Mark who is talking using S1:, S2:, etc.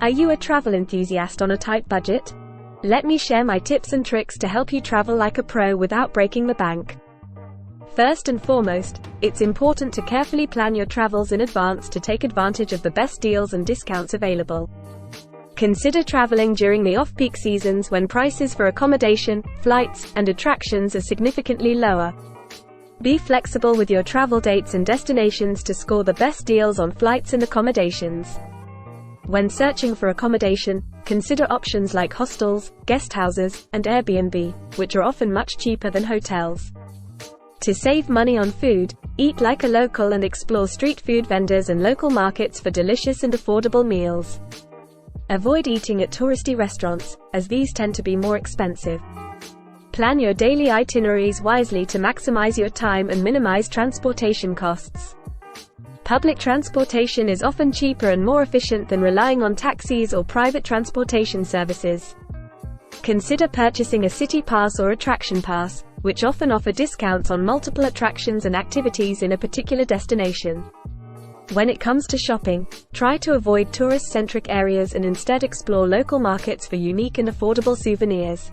S1: Are you a travel enthusiast on a tight budget? Let me share my tips and tricks to help you travel like a pro without breaking the bank. First and foremost, it's important to carefully plan your travels in advance to take advantage of the best deals and discounts available. Consider traveling during the off-peak seasons when prices for accommodation, flights, and attractions are significantly lower. Be flexible with your travel dates and destinations to score the best deals on flights and accommodations. When searching for accommodation, consider options like hostels, guest houses, and Airbnb, which are often much cheaper than hotels. To save money on food, eat like a local and explore street food vendors and local markets for delicious and affordable meals. Avoid eating at touristy restaurants, as these tend to be more expensive. Plan your daily itineraries wisely to maximize your time and minimize transportation costs. Public transportation is often cheaper and more efficient than relying on taxis or private transportation services. Consider purchasing a city pass or attraction pass, which often offer discounts on multiple attractions and activities in a particular destination. When it comes to shopping, try to avoid tourist-centric areas and instead explore local markets for unique and affordable souvenirs.